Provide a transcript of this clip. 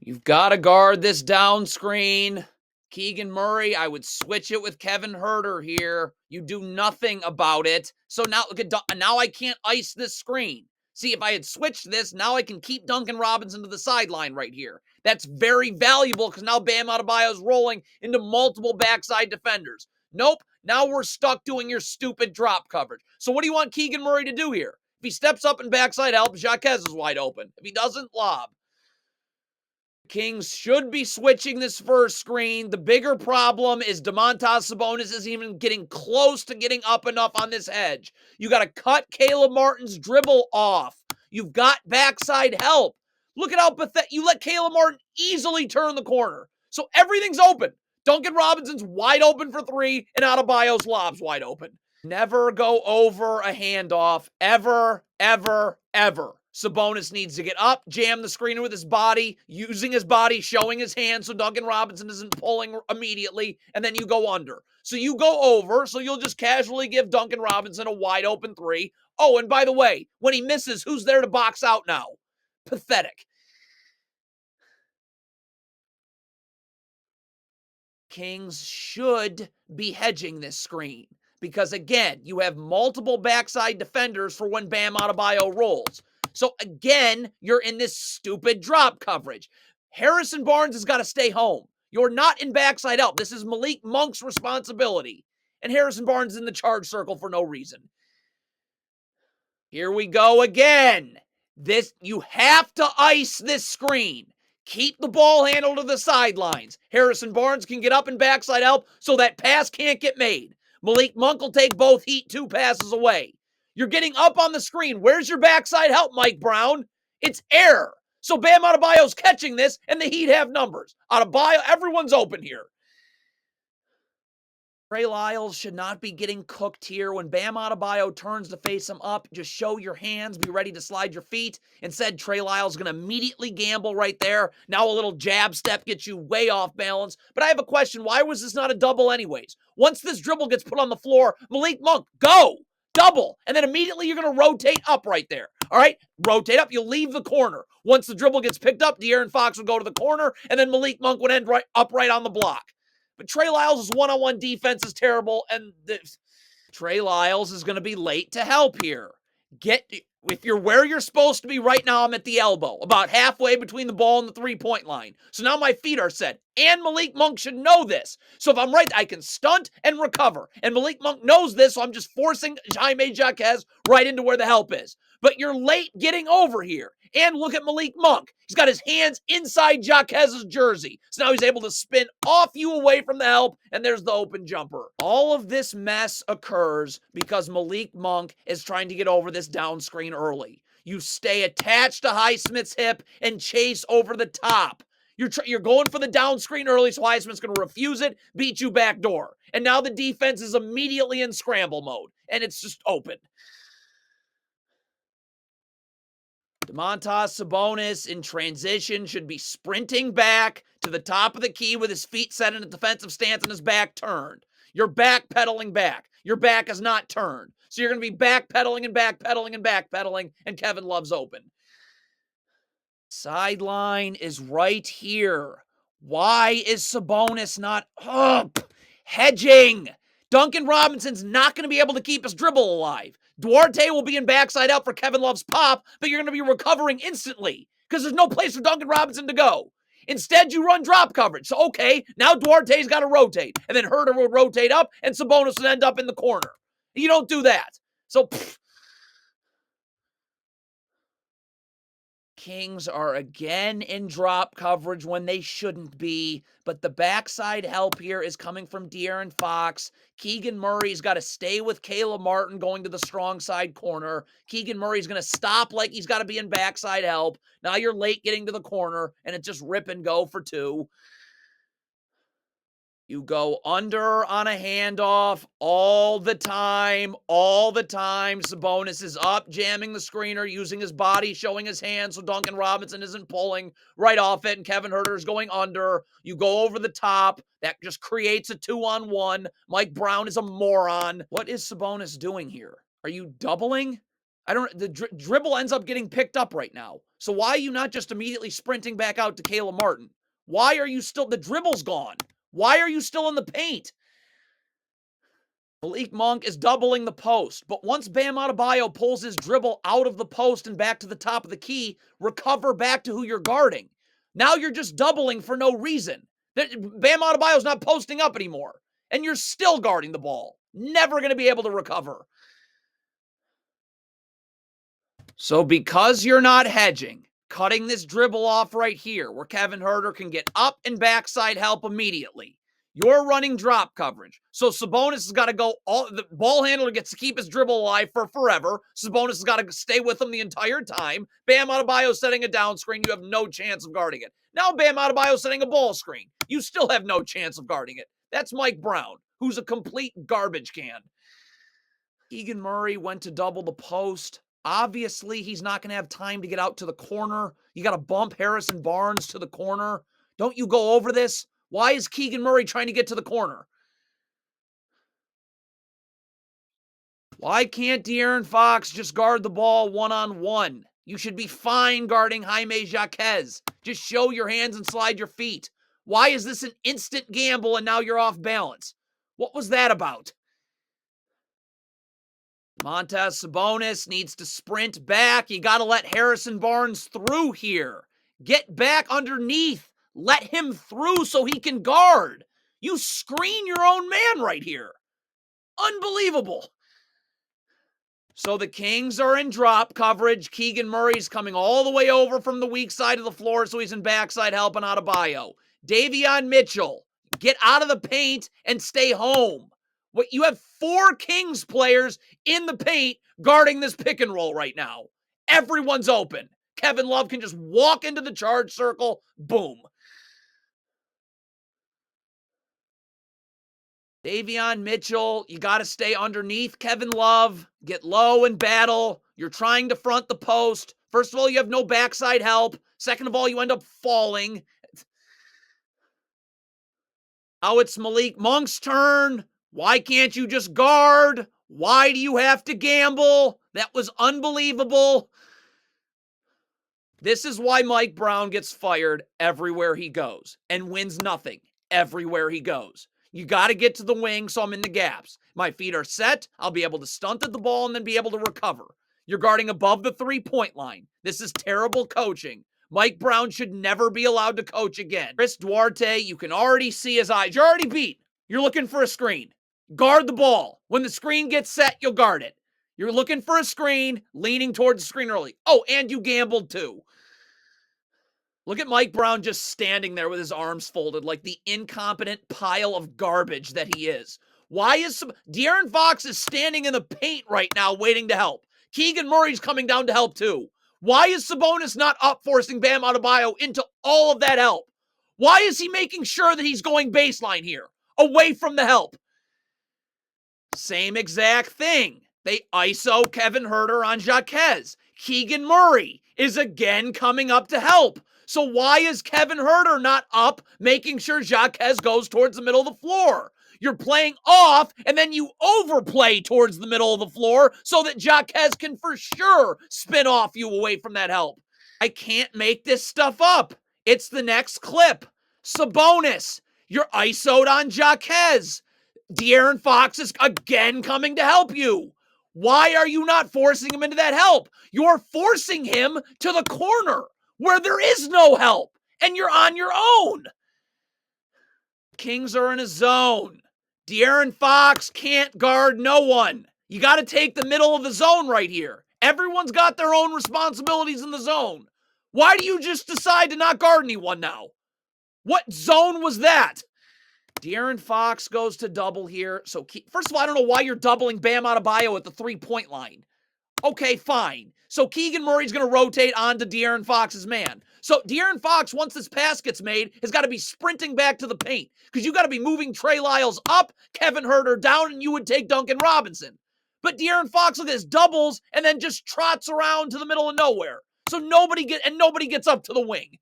You've got to guard this down screen. Keegan Murray, I would switch it with Kevin Huerter here. You do nothing about it. So now look at now I can't ice this screen. See, if I had switched this, now I can keep Duncan Robinson to the sideline right here. That's very valuable because now Bam Adebayo's rolling into multiple backside defenders. Nope, now we're stuck doing your stupid drop coverage. So what do you want Keegan Murray to do here? If he steps up and backside help, Jaquez is wide open. If he doesn't, lob. Kings should be switching this first screen. The bigger problem is Domantas Sabonis isn't even getting close to getting up enough on this edge. You got to cut Caleb Martin's dribble off. You've got backside help. Look at how pathetic. You let Caleb Martin easily turn the corner. So everything's open. Duncan Robinson's wide open for three, and Adebayo's lob's wide open. Never go over a handoff. Ever, ever, ever. Sabonis needs to get up, jam the screener with his body, using his body, showing his hand so Duncan Robinson isn't pulling immediately, and then you go under. So you go over, so you'll just casually give Duncan Robinson a wide open three. Oh, and by the way, when he misses, who's there to box out now? Pathetic. Kings should be hedging this screen because, again, you have multiple backside defenders for when Bam Adebayo rolls. So, again, you're in this stupid drop coverage. Harrison Barnes has got to stay home. You're not in backside help. This is Malik Monk's responsibility. And Harrison Barnes is in the charge circle for no reason. Here we go again. You have to ice this screen. Keep the ball handle to the sidelines. Harrison Barnes can get up and backside help so that pass can't get made. Malik Monk will take both Heat 2 passes away. You're getting up on the screen. Where's your backside help, Mike Brown? It's air. So Bam Adebayo's catching this, and the Heat have numbers. Adebayo, everyone's open here. Trey Lyles should not be getting cooked here. When Bam Adebayo turns to face him up, just show your hands, be ready to slide your feet. Instead, Trey Lyles is going to immediately gamble right there. Now a little jab step gets you way off balance. But I have a question. Why was this not a double anyways? Once this dribble gets put on the floor, Malik Monk, go! Double. And then immediately you're going to rotate up right there. All right? Rotate up. You'll leave the corner. Once the dribble gets picked up, De'Aaron Fox will go to the corner, and then Malik Monk would end right on the block. But Trey Lyles' one-on-one defense is terrible, and Trey Lyles is going to be late to help here. If you're where you're supposed to be right now, I'm at the elbow, about halfway between the ball and the three-point line. So now my feet are set, and Malik Monk should know this. So if I'm right, I can stunt and recover. And Malik Monk knows this, so I'm just forcing Jaime Jaquez right into where the help is. But you're late getting over here. And look at Malik Monk. He's got his hands inside Jaquez's jersey. So now he's able to spin off you away from the help, and there's the open jumper. All of this mess occurs because Malik Monk is trying to get over this down screen early. You stay attached to Highsmith's hip and chase over the top. You're going for the down screen early, so Highsmith's going to refuse it, beat you back door. And now the defense is immediately in scramble mode, and it's just open. Domantas Sabonis in transition should be sprinting back to the top of the key with his feet set in a defensive stance and his back turned. You're backpedaling back. Your back is not turned. So you're going to be backpedaling and backpedaling and backpedaling, and Kevin Love's open. Sideline is right here. Why is Sabonis not up? Hedging. Duncan Robinson's not going to be able to keep his dribble alive. Duarte will be in backside out for Kevin Love's pop, but you're going to be recovering instantly because there's no place for Duncan Robinson to go. Instead, you run drop coverage. So, okay, now Duarte's got to rotate, and then Huerter would rotate up, and Sabonis would end up in the corner. You don't do that. So, Kings are again in drop coverage when they shouldn't be, but the backside help here is coming from De'Aaron Fox. Keegan Murray's got to stay with Caleb Martin going to the strong side corner. Keegan Murray's going to stop like he's got to be in backside help. Now you're late getting to the corner, and it's just rip and go for two. You go under on a handoff all the time. Sabonis is up, jamming the screener, using his body, showing his hands so Duncan Robinson isn't pulling right off it, and Kevin Huerter is going under. You go over the top. That just creates a 2-on-1. Mike Brown is a moron. What is Sabonis doing here? Are you doubling? The dribble ends up getting picked up right now. So why are you not just immediately sprinting back out to Caleb Martin? Why are you still, the dribble's gone. Why are you still in the paint? Malik Monk is doubling the post, but once Bam Adebayo pulls his dribble out of the post and back to the top of the key, recover back to who you're guarding. Now you're just doubling for no reason. Bam Adebayo's not posting up anymore, and you're still guarding the ball. Never going to be able to recover. So because you're not hedging, cutting this dribble off right here where Kevin Huerter can get up and backside help immediately. You're running drop coverage. So Sabonis has got to go, the ball handler gets to keep his dribble alive for forever. Sabonis has got to stay with him the entire time. Bam Adebayo setting a down screen. You have no chance of guarding it. Now Bam Adebayo setting a ball screen. You still have no chance of guarding it. That's Mike Brown, who's a complete garbage can. Keegan Murray went to double the post. Obviously, he's not going to have time to get out to the corner. You got to bump Harrison Barnes to the corner. Don't you go over this? Why is Keegan Murray trying to get to the corner? Why can't De'Aaron Fox just guard the ball one-on-one? You should be fine guarding Jaime Jaquez. Just show your hands and slide your feet. Why is this an instant gamble and now you're off balance? What was that about? Montez Sabonis needs to sprint back. You got to let Harrison Barnes through here. Get back underneath. Let him through so he can guard. You screen your own man right here. Unbelievable. So the Kings are in drop coverage. Keegan Murray's coming all the way over from the weak side of the floor, so he's in backside helping Adebayo. Davion Mitchell, get out of the paint and stay home. What, you have 4 Kings players in the paint guarding this pick and roll right now. Everyone's open. Kevin Love can just walk into the charge circle. Boom. Davion Mitchell, you got to stay underneath Kevin Love. Get low and battle. You're trying to front the post. First of all, you have no backside help. Second of all, you end up falling. Now it's Malik Monk's turn. Why can't you just guard? Why do you have to gamble? That was unbelievable. This is why Mike Brown gets fired everywhere he goes and wins nothing everywhere he goes. You got to get to the wing, so I'm in the gaps. My feet are set. I'll be able to stunt at the ball and then be able to recover. You're guarding above the three-point line. This is terrible coaching. Mike Brown should never be allowed to coach again. Chris Duarte, you can already see his eyes. You're already beat. You're looking for a screen. Guard the ball. When the screen gets set, you'll guard it. You're looking for a screen, leaning towards the screen early. Oh, and you gambled too. Look at Mike Brown just standing there with his arms folded like the incompetent pile of garbage that he is. Why is De'Aaron Fox is standing in the paint right now waiting to help? Keegan Murray's coming down to help too. Why is Sabonis not up forcing Bam Adebayo into all of that help? Why is he making sure that he's going baseline here, away from the help? Same exact thing. They ISO Kevin Huerter on Jaquez. Keegan Murray is again coming up to help. So why is Kevin Huerter not up making sure Jaquez goes towards the middle of the floor? You're playing off, and then you overplay towards the middle of the floor so that Jaquez can for sure spin off you away from that help. I can't make this stuff up. It's the next clip. Sabonis, you're ISO'd on Jaquez. De'Aaron Fox is again coming to help you. Why are you not forcing him into that help? You're forcing him to the corner where there is no help, and you're on your own. Kings are in a zone. De'Aaron Fox can't guard no one. You got to take the middle of the zone right here. Everyone's got their own responsibilities in the zone. Why do you just decide to not guard anyone now? What zone was that? De'Aaron Fox goes to double here. So, first of all, I don't know why you're doubling Bam Adebayo at the three-point line. Okay, fine. So Keegan Murray's going to rotate onto De'Aaron Fox's man. So De'Aaron Fox, once this pass gets made, has got to be sprinting back to the paint because you got to be moving Trey Lyles up, Kevin Huerter down, and you would take Duncan Robinson. But De'Aaron Fox, look at this, doubles and then just trots around to the middle of nowhere. So nobody gets up to the wing.